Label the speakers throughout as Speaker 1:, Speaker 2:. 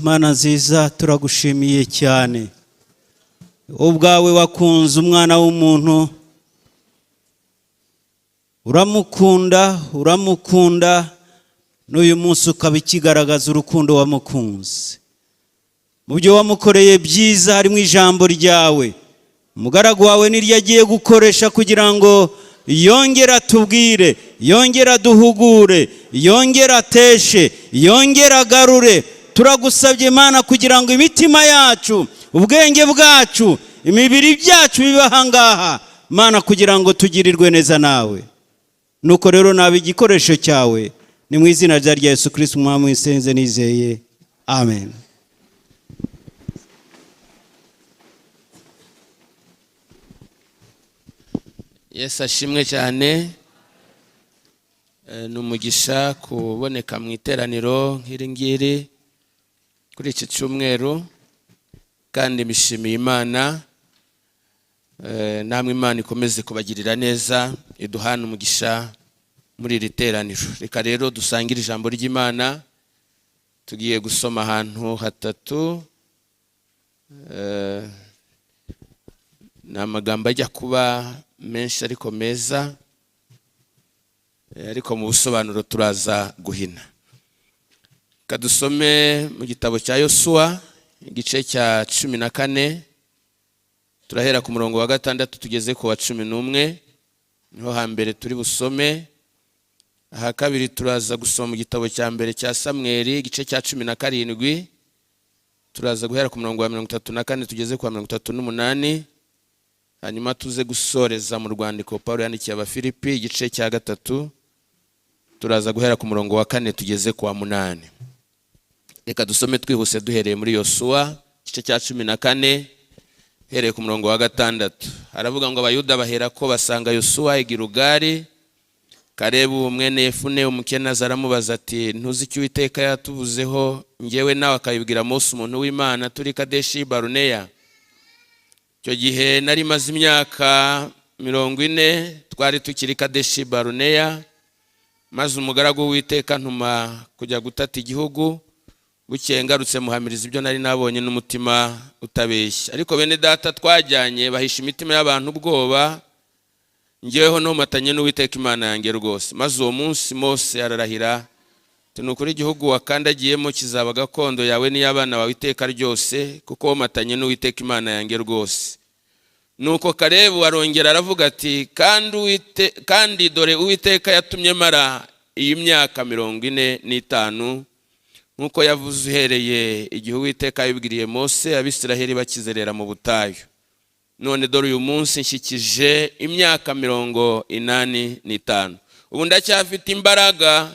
Speaker 1: Mana nziza turagushimiye cyane ubwawe wakunze umwana w'umuntu uramukunda n'uyu munsi ukaba ikigaragaza urukundo wamukunze mu byo wamukoreye byiza harimo ijambo ryawe umugaragu wawe niryo agiye gukoresha kugira ngo yongera tubwire yongera duhugure yongera ateshe yongera agarure turagusabye Mana kugira ngo imitima yacu ubwenge bwacu imibiri byacu bibahangaha Mana kugira ngo tugirirwe neza nawe nuko rero nabe igikoresho cyawe ni mu izina rya Yesu Kristo umwami w'isenze nizeye amen.
Speaker 2: Yesu ashimwe cyane numugisha kuboneka mu iteraniro nk'iri ngiri kuri iki cyumweru kandi bishimiye Imana namwe Imana ikomeze kubagirira neza iduhana umugisha muri iri teraniro. Reka rero dusangire ijambo ry'Imana tugiye gusoma ahantu hatatu n'amagambo ajya kuba menshi ariko meza ariko mu busobanuro turaza guhina. Kadusome mu gitabo cya Yosuwa igice cya 14 turahera ku murongo wa 6 tugeze ku wa 11 niho hambere turi busome. Aha kabiri turaza gusoma mu gitabo cya mbere cya Samweli igice cya 17 turaza guhera ku murongo wa 34 tugeze ku wa 38 hanyuma tuze gusoreza mu rwandiko Paulo yandikiye Abafilipi igice cya 3 turaza guhera ku murongo wa 4 tugeze ku wa 8. Reka dusome twihuse duhereye muri Yosuwa igice cya 14 hereye ku murongo wa 6. Haravuga ngo abayuda bahera ko basanga Yosuwa i Gilugari. Kalebu mwene Yefune umukenazi aramubaza ati ntuzi icyo Uwiteka yatuvuzeho njyewe nawe akayibwira Mose umuntu w'Imana turi Kadeshi Baruneya. Icyo gihe nari maze imyaka 40 twari tukiri Kadeshi Baruneya maze umugaragu w'Uwiteka ntuma kujya gutata igihugu. Bukeye ngarutse muhamiriza ibyo nari nabonye n'umutima utabeshya. Ariko bene data twajyanye bahisha imitima y'abantu ubwoba njyeweho nomatanye n'Uwiteka Imana yanjye rwose. Maze uwo munsi Mose ararahira tunukuri igihugu wakandagiyemo kizaba gakondo yawe n'iy'abana bawe iteka ryose kuko womatanye n'Uwiteka Imana yanjye rwose. Nuko Kalebu arongera aravuga ati kandi dore Uwiteka yatumye mara iyi myaka 45 nkuko yavuze uhereye igihe Uwiteka yabibwiriye Mose Abisiraheli bakizerera mu butayu. None dore uyu munsi nshikije imyaka 85 ubu ndacyafite imbaraga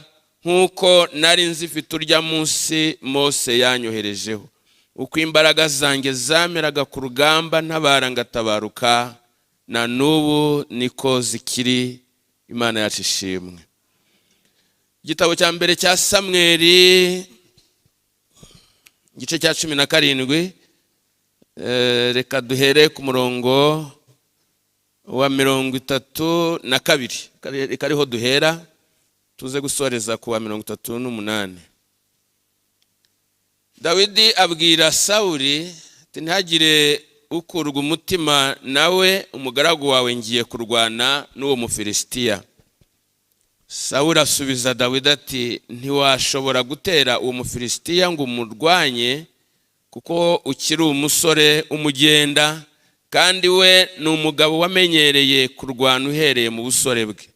Speaker 2: nkuko nari nzifite urya munsi Mose yanyoherejeho. Uko imbaraga zanjye zameraga ku rugamba ntabara ngatabaruka na n'ubu niko zikiri. Imana yacu ishimwe. Igitabo cya mbere cya Samweli igice cya 17 reka duhere ku murongo wa 32 reka ariho duhera tuze gusoreza ku wa 38. Dawidi abwira Sawuli ati ntihagire ukurwa umutima nawe umugaragu wawe ngiye kurwana n'uwo Mufilisitiya. Sawuli asubiza Dawidi ati ntiwashobora gutera uwo Mufilisitiya ngo umurwanye kuko ukiri umusore umugenda kandi we ni umugabo wamenyereye kurwana uhereye mu busore bwe.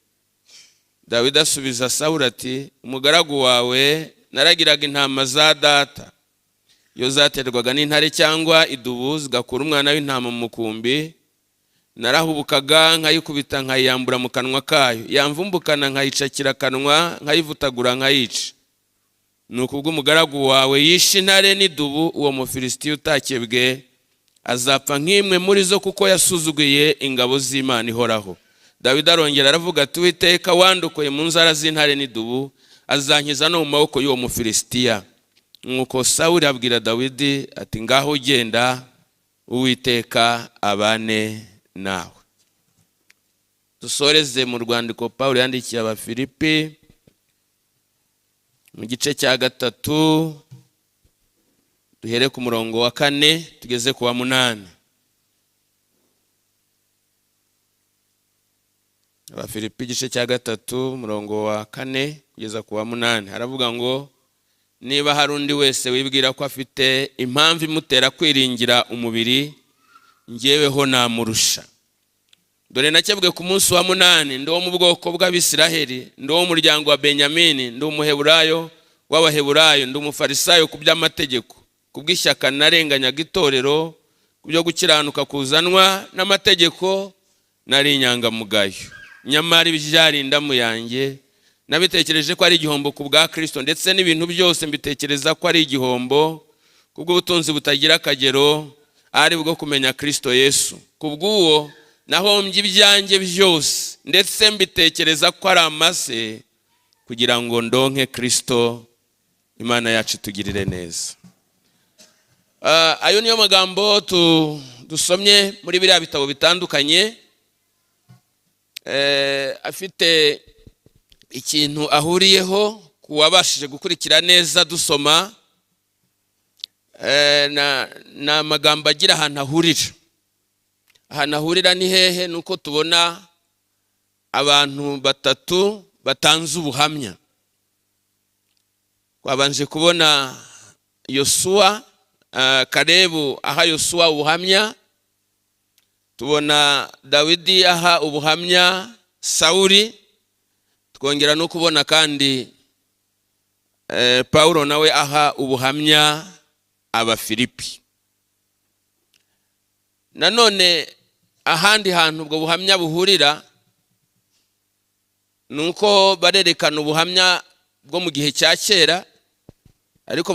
Speaker 2: Dawidi asubiza Sawuli ati umugaragu wawe naragiraga intama za data iyo zaterwaga n'intare cyangwa idubu zigakura umwana w'intama mu mukumbi narahubukaga nkayikubita nkayambura mu kanwa kayo yamvumbukana nkayicakira kanwa nkayivutagura nkayica. Nuko ubwo umugaragu wawe yishe intare n'idubu uwo Mufilisitiya utakebwe azapfa nk'imwe muri zo kuko yasuzuguye ingabo z'Imana ihoraho. Dawidi arongera aravuga ati Uwiteka wandukuye mu nzara z'intare n'idubu azankiza no mu maboko y'uwo Mufilisitiya. Nuko Sawuli abwira Dawidi ati ngaho ugenda Uwiteka abane nawe. Dusoreze mu rwandiko Paulo yandikiye Abafilipi mu gice cya 3 duhere ku murongo wa 4 tugeze ku wa 8. Abafilipi igice cya 3 murongo wa 4 kugeza ku wa 8 haravuga ngo niba hari undi wese wibwira ko afite impamvu imutera kwiringira umubiri, njyeweho namurusha. Dore nakebwe ku munsi wa 8, ndi wo mu bwoko bw'Abisiraheli, ndi wo mu muryango wa Benyamini, ndi umuheburayo w'Abaheburayo, ndi umufarisayo ku by'amategeko, ku bw'ishyaka narenganyaga itorero, ku byo gukiranuka kuzanwa n'amategeko nari inyangamugayo. Nyamara ibyari indamu yanjye nabitekereje ko ari igihombo ku bwa Kristo, ndetse n'ibintu byose mbitekereza ko ari igihombo kubw'ubutunzi butagira akagero, ari bwo kumenya Kristo Yesu. Kubw'uwo nahombye ibyanjye byose, ndetse mbitekereza ko ari amase, kugira ngo ndonke Kristo, Imana yacu tugirire neza. Ayo niyo magambo dusomye muri biriya bitabo bitandukanye, afite ikintu ahuriyeho ku wabashije gukurikira neza dusoma. Na amagambo agira ahantu ahurira. Ahantu ahurira ni hehe? Nuko tubona abantu batatu batanze ubuhamya. Twabanje kubona Yosuwa, Kalebu aha Yosuwa ubuhamya, tubona Dawidi aha ubuhamya Sawuli, twongera no kubona kandi Paulo nawe aha ubuhamya Abafilipi. Nanone ahandi hantu ubwo buhamya buhurira nuko barerekana ubuhamya bwo mu gihe cya kera, ariko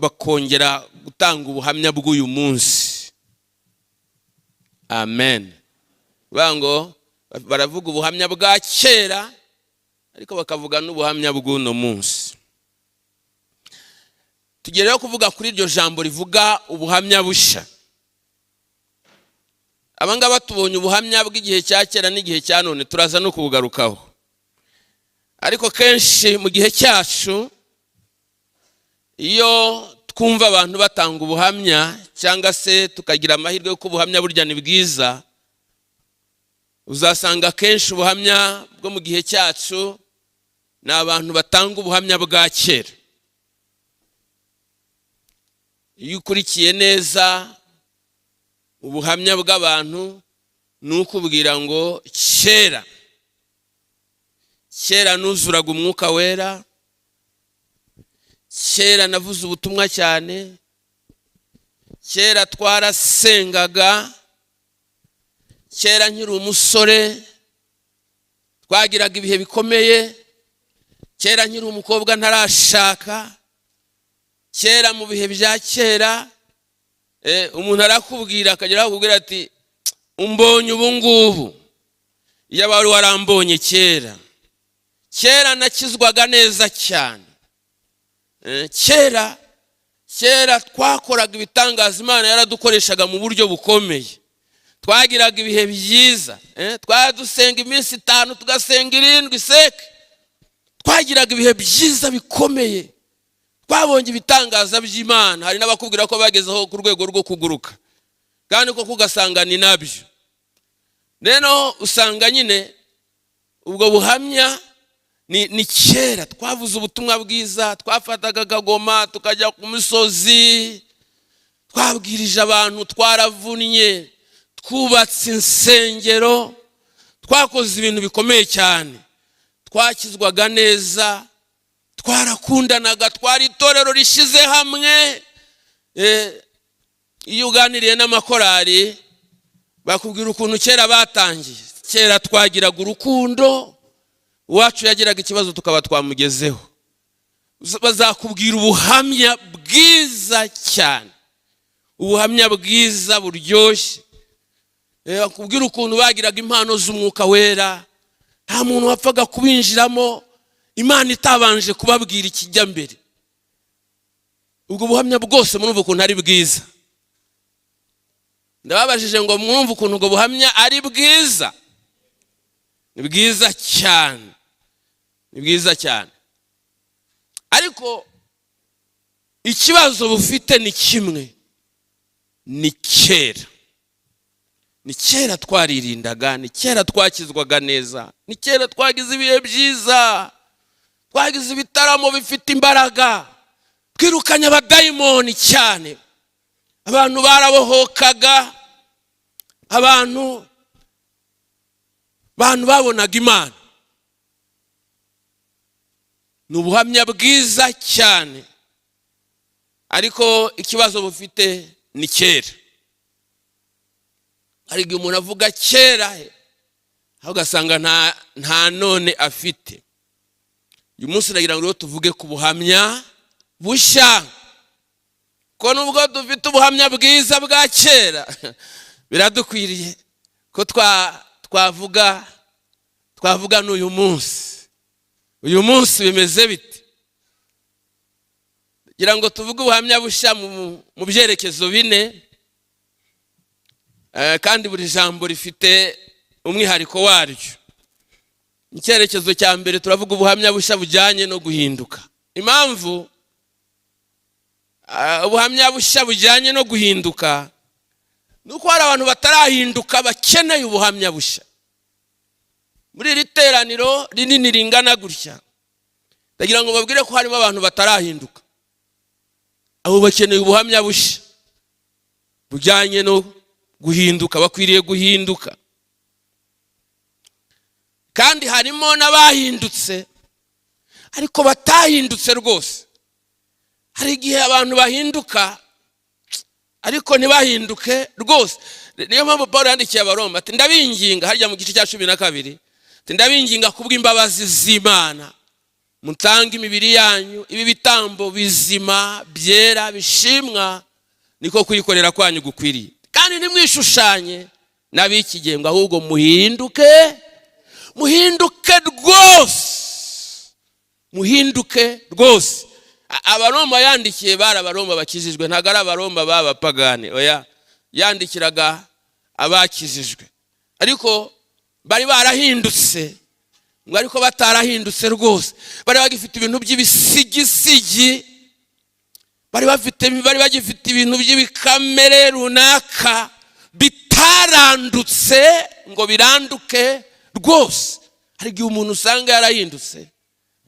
Speaker 2: bakongera gutanga ubuhamya bw'uyu munsi. Amen. Bango baravuga ubuhamya bwa kera, ariko bakavuga n'ubuhamya bw'uno munsi. Tugereyo kuvuga kuri iryo jambo rivuga ubuhamya bushya. Abangaba tubonye ubuhamya bw'igihe cya kera n'igihe cya none, turaza no kubugarukaho. Ariko kenshi mu gihe cyacu, iyo twumva abantu batanga ubuhamya cyangwa se tukagira amahirwe y'uko ubuhamya burya ni bwiza, uzasanga kenshi ubuhamya bwo mu gihe cyacu ni abantu batanga ubuhamya bwa kera. Iyo ukurikiye neza ubuhamya bw'abantu, nukubwira ngo kera nuzuraga umwuka wera, kera navuze ubutumwa cyane, kera twarasengaga, kera nkiri umusore twagiraga ibihe bikomeye, kera nkiri umukobwa ntarashaka, kera mu bihe bya kera. Umuntu arakubwira akagera akubwira ati umbonye ubu ngubu, iyo wari warambonye kera nakizwaga neza cyane. Kera twakoraga ibitangaza, Imana yaradukoreshaga mu buryo bukomeye, twagiraga ibihe byiza, twadusenga iminsi 5 tugasenga 7 seke, twagiraga ibihe byiza bikomeye, twabonye ibitangaza by'Imana. Hari n'abakubwira ko bagezeho ku rwego rwo kuguruka, kandi ko kugasanga ni nabyo. Rero usanga nyine ubwo buhamya ni kera twavuze ubutumwa bwiza, twafataga akagoma tukajya ku misozi, twabwirije abantu, twaravunnye, twubatse insengero, twakoze ibintu bikomeye cyane, twakizwaga neza, twarakundanaga, twari itorero rishize hamwe. Iyo uganiriye n'amakorari bakubwira ukuntu kera batangiye, kera twagiraga urukundo, uwacu yagiraga ikibazo tukaba twamugezeho. Bazakubwira ubuhamya bwiza cyane, ubuhamya bwiza buryoshye, bakubwira ukuntu bagiraga impano z'umwuka wera, nta muntu wapfaga kubinjiramo Imana itabanje kubabwira ikijya mbere. Ubwo buhamya bwose murumva ukuntu ari bwiza. Ndababajije ngo murumva ukuntu ubwo buhamya ari bwiza. Ni bwiza cyane, ni bwiza cyane. Ariko ikibazo bufite ni kimwe, ni kera. Ni kera twaririndaga, ni kera twakizwaga neza, ni kera twagize ibihe byiza, twagize ibitaramo bifite imbaraga, twirukanye abadayimoni cyane, abantu barabohokaga, abantu babonaga Imana. Ni ubuhamya bwiza cyane, ariko ikibazo bufite ni kera. Hari igihe umuntu avuga kera, aho ugasanga nta none afite. Uyu munsi nagira ngo tuvuge ku buhamya bushya, ko nubwo dufite ubuhamya bwiza bwa kera, biradukwiriye ko twavuga n'uyu munsi. Uyu munsi bimeze bite? Kugira ngo tuvuge ubuhamya bushya mu byerekezo bine, kandi buri jambo rifite umwihariko waryo. Icyerekezo cya mbere turavuga ubuhamya bushya bujyanye no guhinduka. Impamvu ubuhamya bushya bujyanye no guhinduka nuko hari abantu batarahinduka bakeneye ubuhamya bushya. Muri iri teraniro rinini ringana gutya, ndagira ngo babwire ko harimo abantu batarahinduka, abo bakeneye ubuhamya bushya bujyanye no guhinduka, bakwiriye guhinduka. Kandi harimo n'abahindutse ariko batahindutse rwose. Hari igihe abantu bahinduka ariko ntibahinduke rwose. Niyo mpamvu Paul yandikiye Abaroma ati ndabinginga, harya mu gice cya 12, ati ndabinginga kubw'imbabazi z'Imana, mutange imibiri yanyu ibi bitambo bizima byera bishimwa, niko kuyikorera kwanyu gukwiriye. Kandi ntimwishushanye n'abikigengo, ahubwo muhinduke rwose. Abaroma yandikiye bari Abaroma bakijijwe, ntago ari Abaroma b'abapagani, oya, yandikiraga abakijijwe. Ariko bari barahindutse, ngo ariko batarahindutse rwose, bari bagifite ibintu by'ibisigisigi, bari bagifite ibintu by'ibikamere runaka bitarandutse ngo biranduke rwose. Hari igihe umuntu usanga yarahindutse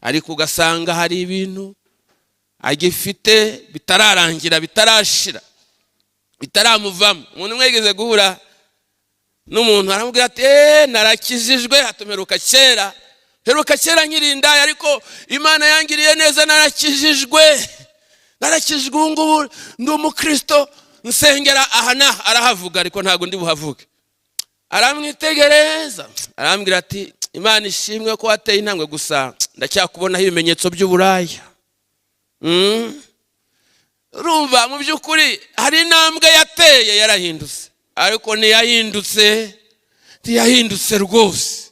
Speaker 2: ariko ugasanga hari ibintu agifite bitararangira, bitarashira, bitaramuvamo. Umuntu mwegeze guhura n'umuntu aramubwira ati narakijijwe, hatumeruka kera, heruka kera nkirindaya, ariko Imana yangiriye neza, narakijijwe ngubu ndi umukristo, nsengera aha arahavuga, ariko ntago ndi buhavuge. Aramwitegereza arambwira ati Imana ishimwe ko wateye intambwe, gusa ndacyakubonaho ibimenyetso by'uburaya. Urumva mu by'ukuri hari intambwe yateye, yarahindutse, ariko ntiyahindutse rwose.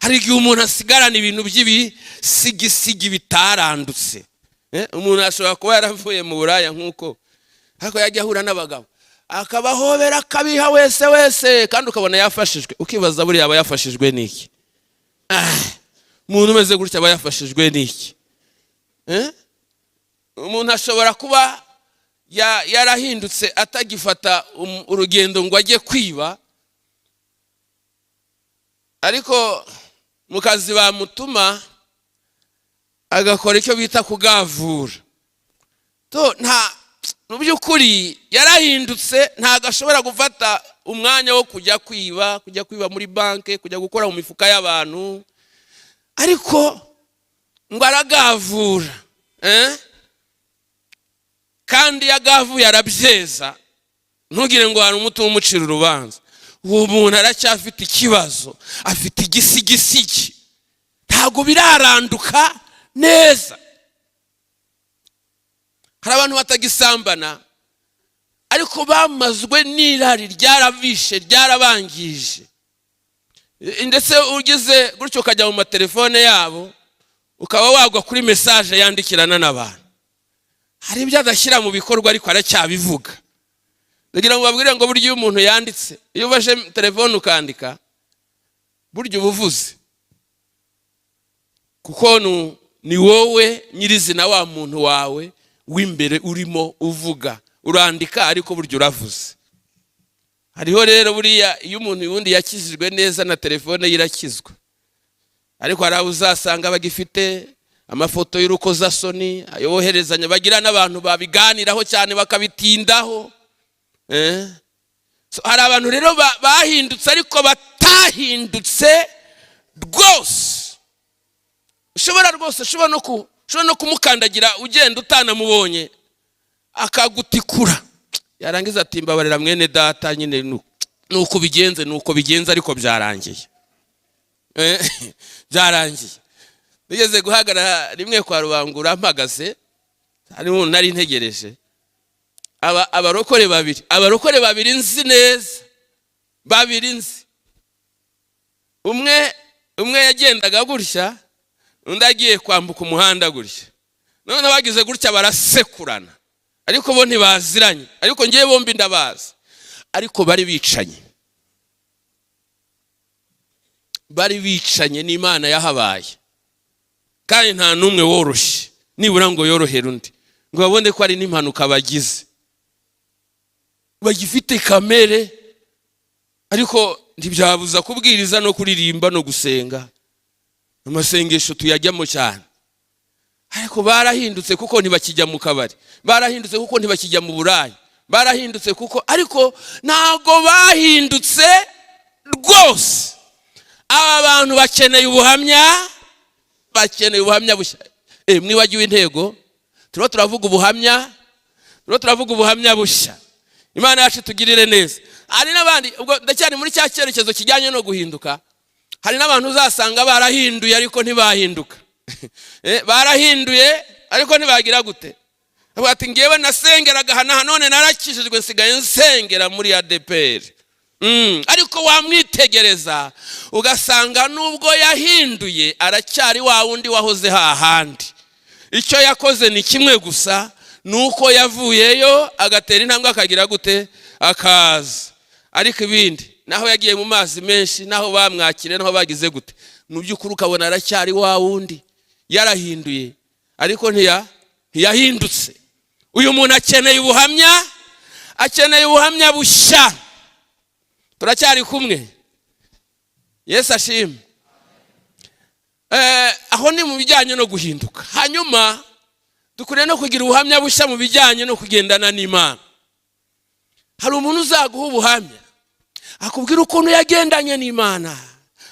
Speaker 2: Hari igihe umuntu asigarana ibintu by'ibisigisigi bitarandutse. Umuntu ashobora kuba yaravuye mu buraya nk'uko, ariko yajya ahura n'abagabo akabahobera akabiha wese, kandi ukabona yafashijwe, ukibaza buriya aba yafashijwe n'iki? Umuntu umeze gutya aba yafashijwe n'iki? Umuntu ashobora kuba yarahindutse atagifata urugendo ngo ajye kwiba, ariko mu kazi bamutuma agakora icyo bita kugavura. Mu by'ukuri yarahindutse, ntago ashobora gufata umwanya wo kujya kwiba muri banki, kujya gukora mu mifuka y'abantu, ariko ngo aragavura. Kandi yagavuye arabyeza, ntugire ngo hari umuti umucira urubanza. Uwo muntu aracyafite ikibazo, afite igisigisigi, ntago biraranduka neza. Hari abantu batagisambana ariko bamazwe n'irari, ryarabishe, ryarabangije. Ndetse ugize gutyo ukajya mu matelefone yabo ukaba wagwa kuri message yandikirana n'abantu, hari ibyo adashyira mu bikorwa ariko aracyabivuga. Ndagira ngo babwire ngo buryo umuntu yanditse, iyo ufashe telefone ukandika, buryo ubuvuze, kuko ni wowe nyirizina wa muntu wawe w'imbere urimo uvuga, urandika ariko buryo uravuze. Hariho rero buriya iyo umuntu yundi yakizijwe neza na telefone yirakizwa, ariko hari uzasanga bagifite amafoto y'urukozasoni ayoherezanya, bagira n'abantu babiganiraho cyane bakabitindaho. Hari abantu rero bahindutse ariko batahindutse rwose. Ushobora no kumukandagira ugenda utanamubonye akagutikura, yarangiza ati mbabarira mwene data, nyine nuko bigenze ariko byarangiye. Byarangiye. Nigeze guhagarara rimwe kwa Rubangura mpagaze, harimo nari ntegereje abarokore babiri nzi neza, babiri nzi. Umwe yagendaga gutya, undi agiye kwambuka umuhanda gutya, none bagize gutya barasekurana, ariko bo ntibaziranye, ariko ngiye bombi ndabazi, ariko bari bicanye n'Imana yahabaye, kandi nta numwe woroshye nibura ngo yorohere undi, ngo babone ko ari n'impanuka bagize. Bagifite kamere, ariko ntibyabuza kubwiriza no kuririmba no gusenga. Amasengesho tuyajyamo cyane, ariko barahindutse kuko ntibakijya mu kabari, barahindutse kuko ntibakijya mu burayi, barahindutse kuko, ariko ntago bahindutse rwose. Aba bantu bakeneye ubuhamya, bushya. Mwibagiwe intego, turavuga ubuhamya bushya. Imana yacu tugirire neza. Hari n'abandi, ubwo ndacyari muri cya cyerekezo kijyanye no guhinduka. Hari n'abantu uzasanga barahinduye ariko ntibahinduka. Barahinduye ariko ntibagira gute. Ati ngewe nasengeraga hana, none narakijijwe nsigaye nsengera muri ADPR. Ariko wamwitegereza ugasanga nubwo yahinduye aracyari wa wundi wahoze hahandi. Icyo yakoze ni kimwe gusa, nuko yavuyeyo agatera intambwe akagira gute, akaza. Ariko ibindi, naho yagiye mu mazi menshi, naho bamwakire, naho bagize gute, nubyukuri ukabona aracyari wa wundi, yarahinduye ariko ntiyahindutse. Uyu muntu akeneye ubuhamya bushya. Turacyari kumwe. Yesu ashimwe. Aho ni mu bijyanye no guhinduka. Hanyuma dukwiriye no kugira ubuhamya bushya mu bijyanye no kugendana n'Imana. Hari umuntu uzaguha ubuhamya akubwira ukuntu yagendanye n'Imana,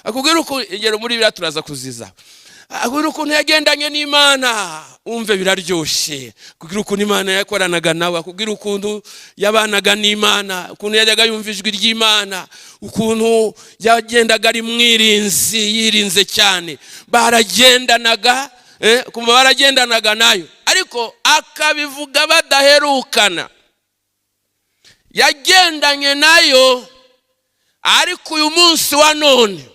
Speaker 2: akubwira uko ingero muri bira turaza kuziza, akubwira ukuntu yagendanye n'Imana, umve biraryoshye. Akubwira ukuntu Imana yakoranaga nawe, akubwira ukuntu yabanaga n'Imana, ukuntu yajyaga yumva ijwi ry'Imana, ukuntu yagendaga ari mwirinzi, yirinze cyane, baragendanaga nayo, ariko akabivuga badaherukana. Yagendanye nayo, ariko uyu munsi wa none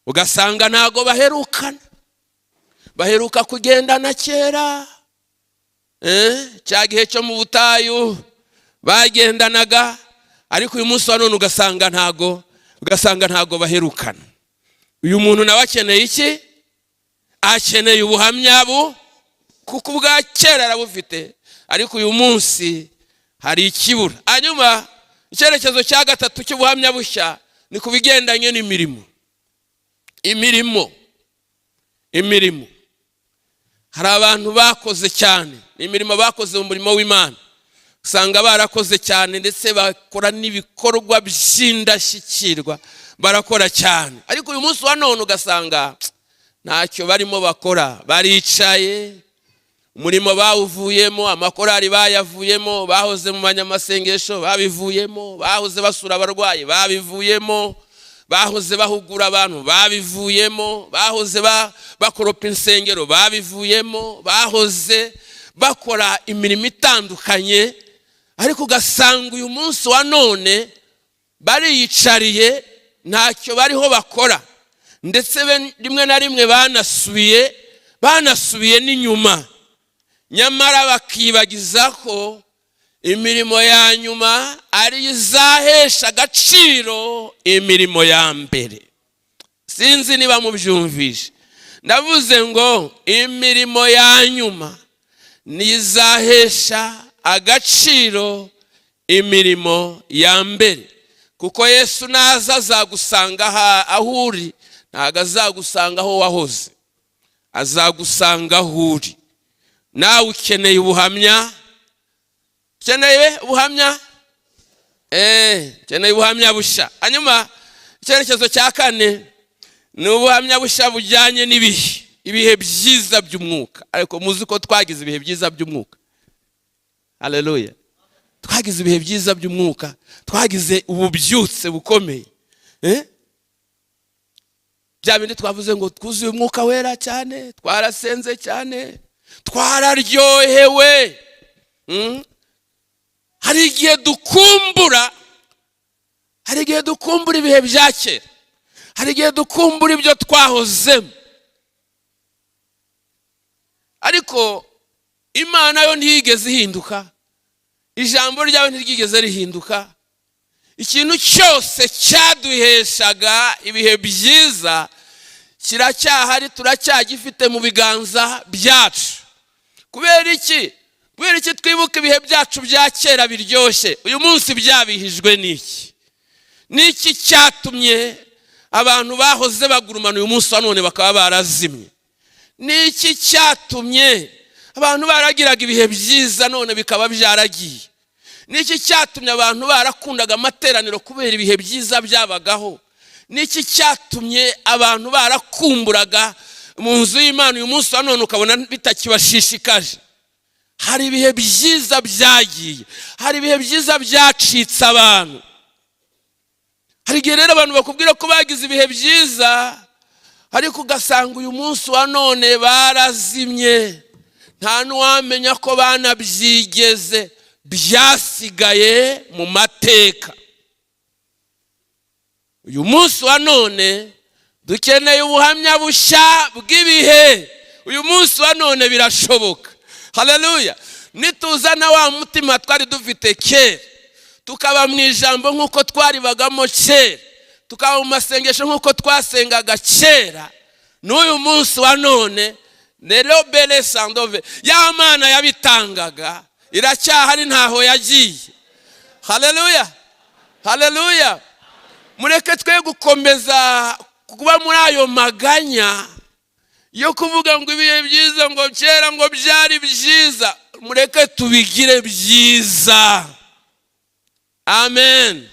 Speaker 2: ugasanga ntago baherukana. Baheruka kugendana kera, cya gihe cyo mu butayu bagendanaga, ariko uyu munsi wa none ugasanga ntago baherukana. Uyu muntu nawe akeneye iki? Akeneye ubuhamya kuko ubwa kera arabufite, ariko uyu munsi hari ikibura. Hanyuma icyerekezo cya gatatu cy'ubuhamya bushya ni kubigendanye n'imirimo. Imirimo. Hari abantu bakoze cyane, imirimo bakoze mu murimo w'Imana, usanga barakoze cyane ndetse bakora n'ibikorwa by'indashyikirwa, barakora cyane, ariko uyu munsi wa none ugasanga ntacyo barimo bakora. Baricaye, umurimo bawuvuyemo, amakorari bayavuyemo, bahoze mu banyamasengesho babivuyemo, bahoze basura abarwayi babivuyemo, bahoze bahugura abantu babivuyemo, bahoze bakoropa insengero babivuyemo, bahoze bakora imirimo itandukanye, ariko ugasanga uyu munsi wa none bariyicariye, ntacyo bariho bakora, ndetse rimwe na rimwe banasubiye n'inyuma. Nyamara bakibagiza ko imirimo ya nyuma ari izahesha agaciro imirimo ya mbere. Sinzi niba mubyumvishe. Ndavuze ngo imirimo ya nyuma nizahesha agaciro imirimo ya mbere. Kuko Yesu naza azagusanga aho uri, ntago azagusanga aho wahoze, azagusanga aho uri. Nawe ukeneye ubuhamya? Ukeneye ubuhamya? Ukeneye ubuhamya bushya. Hanyuma icyerekezo cya kane ni ubuhamya bushya bujyanye ibihe byiza by'umwuka. Ariko muzi ko twagize ibihe byiza by'umwuka. Haleluya. Twagize ibihe byiza by'umwuka, twagize ububyutse bukomeye. Bya bindi twavuze ngo twuzuye umwuka wera cyane, twarasenze cyane, twararyohewe. Hari igihe dukumbura ibihe bya kera, hari igihe dukumbura ibyo twahozemo. Ariko Imana yo ntiyigeze ihinduka, ijambo ryawe ntiryigeze rihinduka. Ikintu cyose cyaduheshaga ibihe byiza kiracyahari, turacyagifite mu biganza byacu. Kubera iki twibuka ibihe byacu bya kera biryoshye? Uyu munsi byabihijwe n'iki? Niki cyatumye abantu bahoze bagurumana uyu munsi wa none bakaba barazimye? Niki cyatumye abantu baragiraga ibihe byiza none bikaba byaragiye? Niki cyatumye abantu barakundaga amateraniro kubera ibihe byiza byabagaho? Niki cyatumye abantu barakumburaga mu nzu y'Imana uyu munsi wa none ukabona bitakibashishikaje? Hari ibihe byiza byagiye, hari ibihe byiza byacitse abantu. Hari igihe rero abantu bakubwira ko bagize ibihe byiza, ariko ugasanga uyu munsi wa none barazimye, nta n'uwamenya ko banabyigeze, byasigaye mu mateka. Uyu munsi wa none dukeneye ubuhamya bushya bw'ibihe. Uyu munsi wa none birashoboka. Haleluya. Nituzana wa mutima twari dufite kera, tukaba mu ijambo nk'uko twaribagamo kera, tukaba mu masengesho nk'uko twasengaga kera, n'uyu munsi wa none nero bele sandove ya Mana yabitangaga iracyahari, ntaho yagiye. Haleluya. Haleluya. Mureke twe gukomeza kuba muri ayo maganya yo kuvuga ngo ibihe byiza, ngo kera ngo byari byiza. Mureke tubigire byiza. Amen.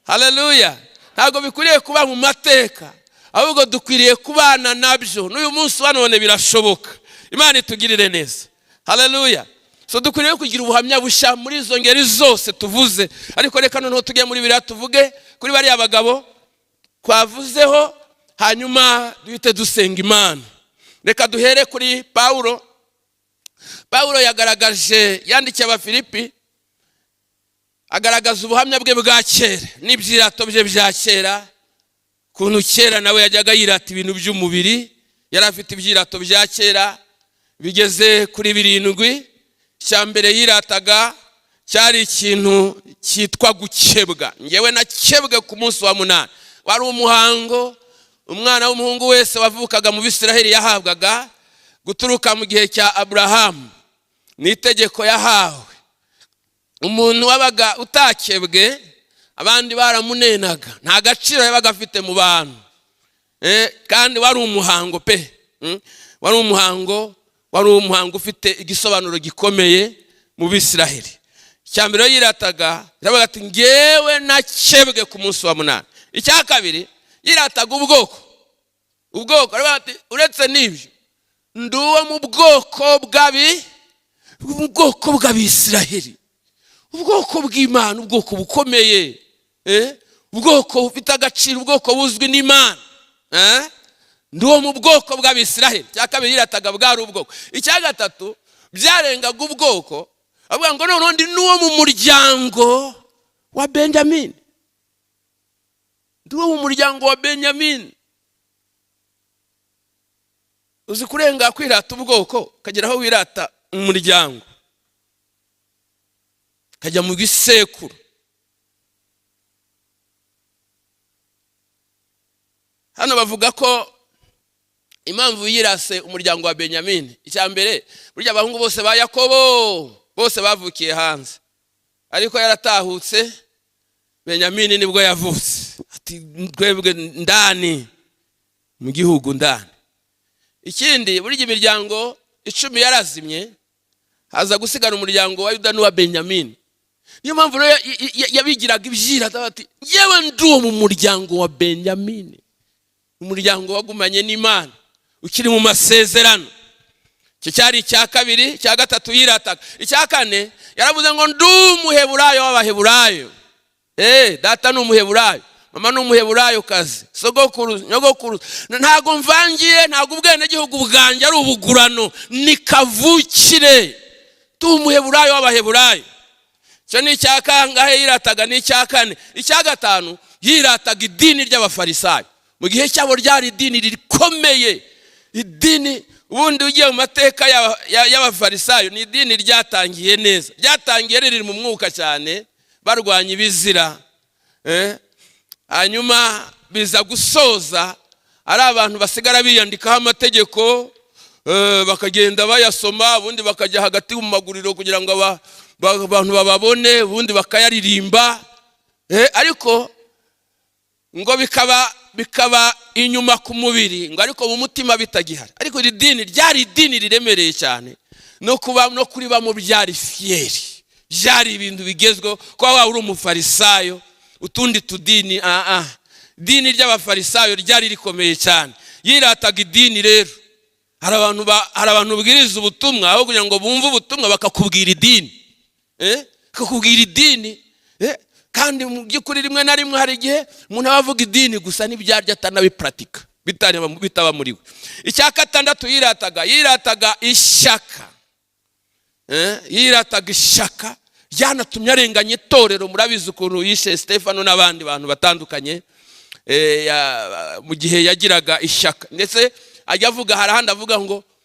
Speaker 2: Haleluya. Ntabwo bikwiriye kuba mu mateka, ahubwo dukwiriye kubana nabyo. N'uyu munsi wa none birashoboka. Imana itugirire neza. Haleluya. So dukwiriye kugira ubuhamya bushya muri izo ngeri zose tuvuze. Ariko reka noneho tujye muri Bibiliya tuvuge kuri bariya bagabo twavuzeho, hanyuma duhite dusenga Imana. Reka duhere kuri Paulo. Paulo yagaragaje, yandikiye Abafilipi, agaragaza ubuhamya bwe bwa kera n'ibyirato bye bya kera. Kuntu kera nawe yajyaga yirata ibintu by'umubiri, yari afite ibyirato bya kera bigeze kuri 7. Cyambere yirataga cyari ikintu cyitwa gukebwa. Ngewe nakebwe ku munsi wa 8. Wari umuhango umwana w'umuhungu wese wavukaga mu Bisiraheli yahabwaga guturuka mu gihe cya Abrahamu. Ni itegeko yahawe. Umuntu wabaga utakebwe abandi baramunenaga, nta gaciro yabaga afite mu bantu. Kandi wari umuhango pe. Wari umuhango ufite igisobanuro gikomeye mu Bisiraheli. Cyambere yirataga yabaga ati ngewe nakebwe ku munsi wa 8. Icya kabiri yirataga ubwoko ati uretse n'ibyo nduwo mu bwoko bw'Abisiraheli, ubwoko bw'Imana, ubwoko bukomeye, ubwoko bufite agaciro, ubwoko buzwi n'Imana. Nduwo mu bwoko bw'Abisiraheli. Icya kabiri yirataga bwari ubwoko. Icya gatatu byarengaga ubwoko, avuga ngo noneho ndi n'uwo mu muryango wa Benjamin. Nduwo mu muryango wa Benjamin. Uzi kurenga kwirata ubwoko kagera aho wirata umuryango, kajya mu gisekuru. Hano bavuga ko impamvu yirase umuryango wa Benyamini, icyambere burya abahungu bose ba Yakobo bose bavukiye hanze, ariko yaratahutse Benyamini nibwo yavutse, ati twebwe ndani mu gihugu ndani. Ikindi burya imiryango 10 yarazimye, haza gusigara umuryango wa Yuda n'uwa Benyamini. Niyo mpamvu yabigiraga ibyirata bati yewe nduwo mu muryango wa Benyamini, umuryango wagumanye n'Imana ukiri mu masezerano. Cyo cyari icya kabiri. Icya gatatu yirataga. Icya kane yaravuze ngo ndumuheburayo w'abaheburayo. Data ni umuheburayo, mama ni umuheburayo kazi, sogokuru nyogokuru, ntago mvangiye, ntago ubwene gihugu bwanjye ari ubugurano, ni kavukire, tumuheburayo w'abaheburayo. Cyo ni icya kangahe yirataga. Ni icya kane. Icya gatanu yirataga idini ry'abafarisayo. Mu gihe cyabo ryari idini rikomeye, idini ubundi ugiye mu mateka y'abafarisayo ni idini ryatangiye neza, ryatangiye riri mu mwuka cyane, barwanya ibizira, hanyuma biza gusoza ari abantu basigara biyandikaho amategeko, bakagenda bayasoma, ubundi bakajya hagati mu maguriro kugira ngo abantu bababone, ubundi bakayaririmba, ariko ngo bikaba inyuma ku mubiri, ngo ariko mu mutima bitagihari. Ariko iri dini ryari idini riremereye cyane, no kuribamo byari fieri, byari ibintu bigezweho. Kwa wa uri umufarisayo utundi tudini, idini ry'abafarisayo ryari rikomeye cyane. Yirataga idini rero. Hari abantu bwiriza ubutumwa, aho kugira ngo bumve ubutumwa bakakubwira idini, bakakubwira idini, kandi mu by'ukuri rimwe na rimwe hari igihe umuntu avuga idini gusa n'ibyaryo atanabipratika, bitaba muri we. Icya gatandatu yirataga ishyaka. Yirataga ishyaka ryanatumye arenganya itorero. Murabizi ukuntu yishe Stefano n'abandi bantu batandukanye mu gihe yagiraga ishyaka, ndetse ajya avuga, hari ahandi avuga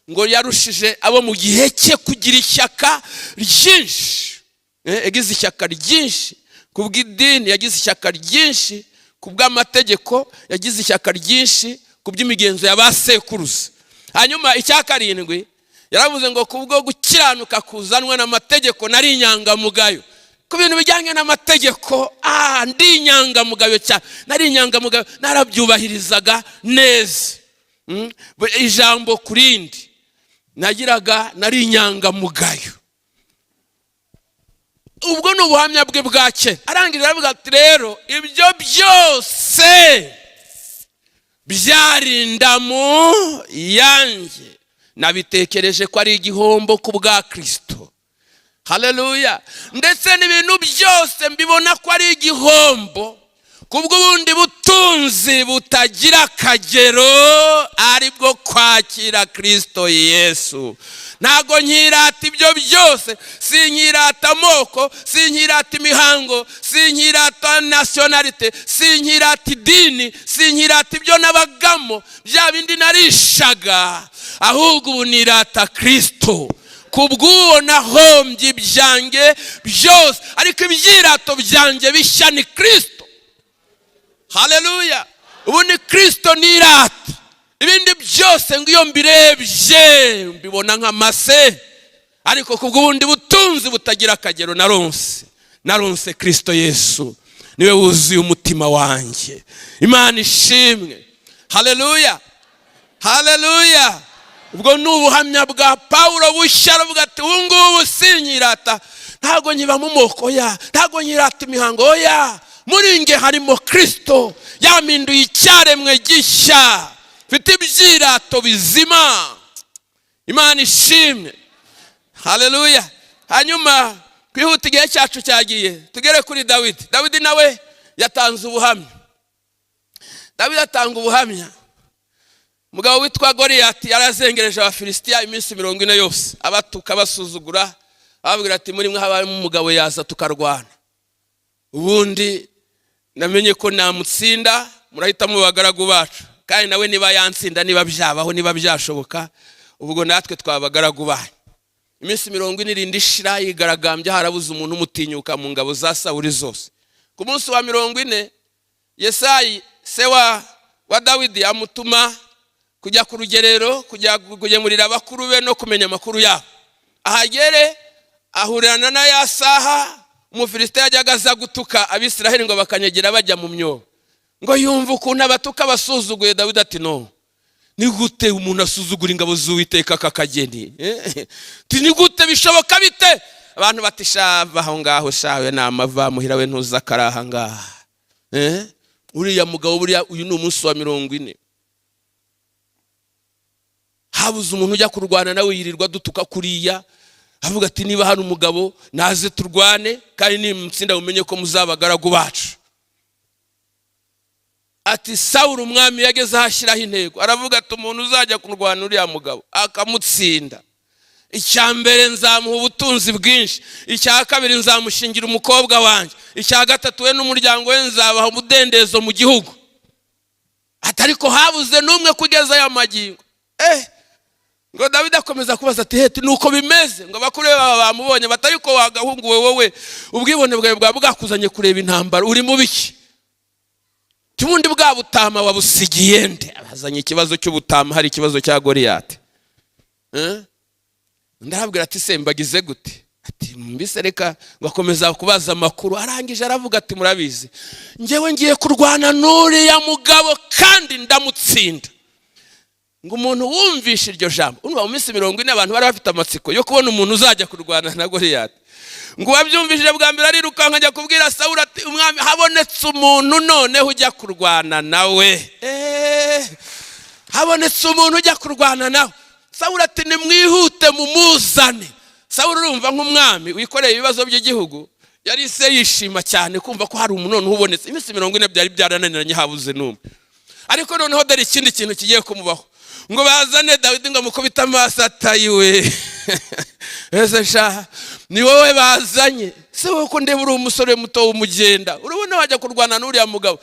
Speaker 2: ngo yarushije abo mu gihe cye kugira ishyaka ryinshi. Yagize ishyaka ryinshi kubw'idini, yagize ishyaka ryinshi kubw'amategeko, yagize ishyaka ryinshi kuby'imigenzo y'abasekuruza. Hanyuma icya karindwi yaravuze ngo kubwo gukiranuka kuzanwa n'amategeko nari inyangamugayo. Ku bintu bijyanye n'amategeko, ndi inyangamugayo cyane, nari inyangamugayo, narabyubahirizaga neza, ijambo kurindi nagiraga, nari inyangamugayo. Ubwo ni ubuhamya bwe bwa kera. Arangije aravuga ati rero ibyo byose byari indamu yanjye, nabitekereje ko ari igihombo ku bwa Kristo. Haleluya. Ndetse n'ibintu byose mbibona ko ari igihombo kubw'ubundi butunzi butagira akagero, aribwo kwakira Kristo Yesu. Ntago nkirata ibyo byose, sinkirata amoko, sinkirata imihango, sinkirata nationalite, sinkirata idini, sinkirata ibyo nabagamo, bya bindi narishaga, ahubwo ubu nirata Kristo. Kubw'uwo nahombye ibyanjye byose, ariko ibyirato byanjye bishya ni Kristo. Haleluya. Ubu ni Kristo nirata. Ibindi byose ngo iyo mbirebye mbibona nk'amase, ariko kubw'ubundi butunzi butagira akagero naronse Kristo Yesu, niwe wuzuye umutima wanjye. Imana ishimwe. Haleluya. Haleluya. Ubwo ni ubuhamya bwa Paulo bushya, aravuga ati ubu ngubu sinkirata, ntago nkiba mu moko ntago nkirata imihango muri nge harimo Kristo, yaminduye icyaremwe gishya, mfite ibyirato bizima. Imana ishimwe. Haleluya. Hanyuma kwihuta igihe cyacu cyagiye, tugere kuri Dawidi. Dawidi nawe yatanze ubuhamya. Dawidi atanga ubuhamya. Mugabo witwa Goliyati yarazengereje abafilisitiya iminsi 40 yose, abatuka basuzugura, ababwira ati muri mwe habayemo umugabo yaza tukarwana. Ubundi namenye ko namutsinda, murahita mu bagaragu bacu, kandi nawe niba yantsinda, niba byabaho, niba byashoboka, ubwo natwe twabagaragu bacu. Iminsi 40 ishira yigaragambya, harabuze umuntu umutinyuka mu ngabo za Sawuli zose. Ku munsi wa 40 Yesayi se wa Dawidi amutuma kujya ku rugerero, kujya kugemurira abakuru be no kumenya amakuru yabo. Ahagere ahurirana na ya saha Umufilisitiya yajyaga aza gutuka Abisiraheli ngo bakanyegera bajya mu myobo. Ngo yumva ukuntu abatuka basuzuguye. Dawidi ati no, ni gute umuntu asuzugura ingabo z'Uwiteka kakageni? Ni gute bishoboka bite? Abantu bati shava aho ngaho, shawe namava muhira we ntuzakaraha ngaha. Uriya mugabo buriya uyu ni umunsi wa 40. Habuze umuntu ujya kurwana nawe yirirwa dutuka kuriya. Avuga ati niba hari umugabo naze turwane, kandi nimutsinda umenye ko muzabagaragu bacu. Ati Sawuli umwami yageze ahashyiraho intego, aravuga ati umuntu uzajya kurwana uriya mugabo akamutsinda, icya mbere nzamuha ubutunzi bwinshi, icya kabiri nzamushingira umukobwa wanjye, icya gatatu we n'umuryango we nzabaha umudendezo mu gihugu. Atariko habuze n'umwe kugeza aya magingo. Ngo Dawidi akomeza kubaza ati heti nuko bimeze? Ngo bakuru baba bamubonye batariko wagahunguwe wowe, ubwibone bwawe bwakuzanye kureba intambara, uri mu biki? Tubundi bwa butama wabusigiye nde? Abazanye ikibazo cy'ubutama, hari ikibazo cya Goliyati. Ndababwira ati se mbagize gute? Ati mbise reka ngakomeza kubaza amakuru. Arangije aravuga ati murabizi, ngewe ngiye kurwana n'uriya mugabo kandi ndamutsinda. Ngo umuntu wumvishe iryo jambo, urumva mu minsi 40 abantu bari bafite amatsiko yo kubona umuntu uzajya kurwana na Goliyati. Ngo wabyumvishije bwa mbere arirukanka ajya kubwira Sawuli ati umwami habonetse umuntu noneho ujya kurwana nawe. Habonetse umuntu ujya kurwana nawe. Sawuli ati nimwihute mumuzane. Sawuli urumva nk'umwami wikoreye ibibazo by'igihugu, yari se yishima cyane kumva ko hari umuntu noneho ubonetse. Iminsi 40 byari byarananiranye habuze n'umwe. Ariko noneho dore ikindi kintu kigiye kumubaho. Ngo bazane Dawidi ngo mukubita amaso atayiwe. Ese sha ni wowe bazanye? Se wowe ko ndeba uri umusore muto w'umugenda, urubona wajya kurwana n'uriya mugabo?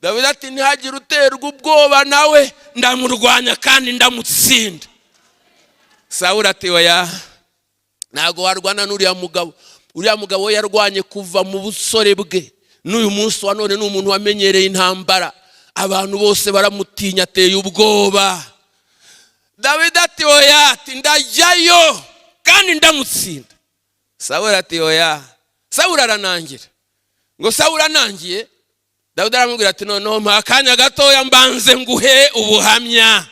Speaker 2: Dawidi ati ntihagire uterwa ubwoba nawe, ndamurwanya kandi ndamutsinda. Sawuli ati oya, ntago warwana n'uriya mugabo. Uriya mugabo we yarwanye kuva mu busore bwe, n'uyu munsi wa none ni umuntu wamenyereye intambara. Abantu bose baramutinya, ateye ubwoba. Dawidi ati oya, ati ndajyayo kandi ndamutsinda. Sawuli ati oya. Sawuli aranangira. Ngo Sawuli anangiye, Dawidi aramubwira ati noneho mpa akanya gatoya mbanze nguhe ubuhamya.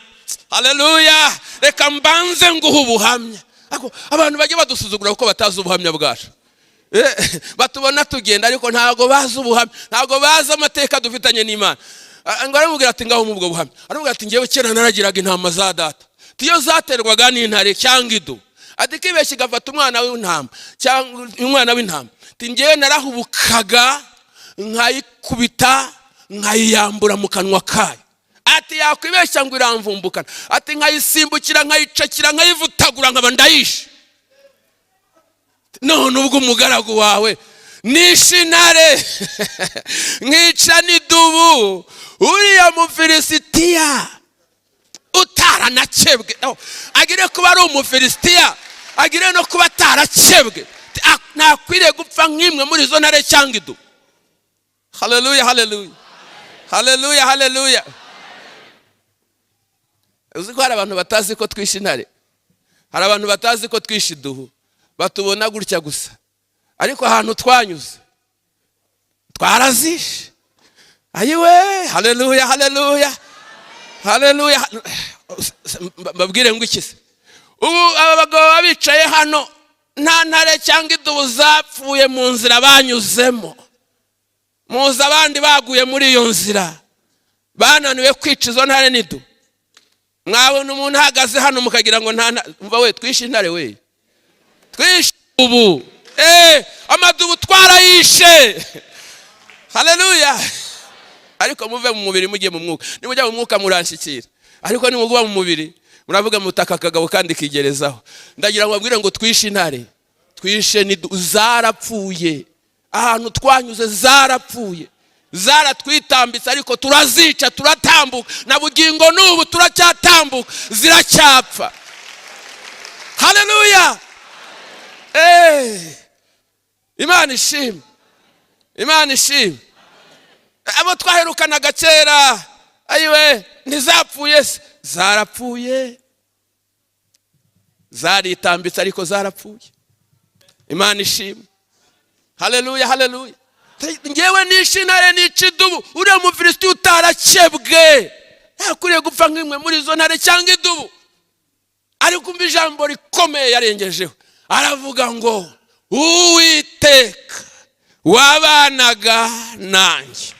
Speaker 2: Haleluya, reka mbanze nguhe ubuhamya. Abantu bajye badusuzugura kuko batazi ubuhamya bwacu. Batubona tugenda ariko ntago bazi ubuhamya, ntago bazi amateka dufitanye n'Imana. Ngo aramubwira ati ngaho mu bwo buhamya. Aramubwira ati ngewe kera naragiraga intama za data, tiyo zaterwaga n'intare cyangwa idu. Ati kibeshye gafata umwana w'intama cyangwa umwana w'intama. Ati ngewe narahubukaga nkayikubita nkayiyambura mu kanwa kayo. Ati yakwibeshya ngo iramvumbukana. Ati nkayisimbukira nkayicakira nkayivutagura nkaba ndayishe. None ubwo umugaragu wawe nishe intare nkica n'idubu, uriya Mufilisitiya utaranakebwe, agire kuba ari Umufilisitiya, agire no kuba atarakebwe, nakwiriye gupfa nk'imwe muri zo ntare cyangwa idubu. Haleluya, haleluya, haleluya, haleluya. Uzi ko hari abantu batazi ko twishe intare, hari abantu batazi ko twishe idubu, batubona gutya gusa, ariko ahantu twanyuze twarazishe. Ayiwe, haleluya, haleluya, haleluya. Mbabwire ngo iki se? Ubu aba bagabo babicaye hano nta ntare cyangwa idubu zapfuye mu nzira banyuzemo. Muzi abandi baguye muri iyo nzira bananiwe kwica izo ntare n'idubu. Mwabona umuntu ahagaze hano mukagira ngo mva we twishe intare we, twishe ubu amadubu twarayishe. Haleluya. Ariko muve mu mubiri mujye mu mwuka. Nimujya mu mwuka muranshikira, ariko nimuguba mu mubiri muravuga mutaka akagabo kandi kigerezaho. Ndagira ngo babwire ngo twishe intare, twishe ni zarapfuye. Ahantu twanyuze zarapfuye, zaratwitambitse, ariko turazica turatambuka, na bugingo n'ubu turacyatambuka, ziracyapfa. Haleluya. Imana ishimwe, Imana ishimwe. Abo twaherukanaga kera ayiwe ntizapfuye se, zarapfuye, zaritambitse ariko zarapfuye. Imana ishimwe. Haleluya, haleluya. Ngewe nishintare n'ikidubu, uriya Mufilisiti utarakebwe ntakwiriye gupfa nk'imwe muri izo ntare cyangwa idubu. Ariko umva ijambo rikomeye yarengejeho, aravuga ngo Uwiteka wabanaga nanjye.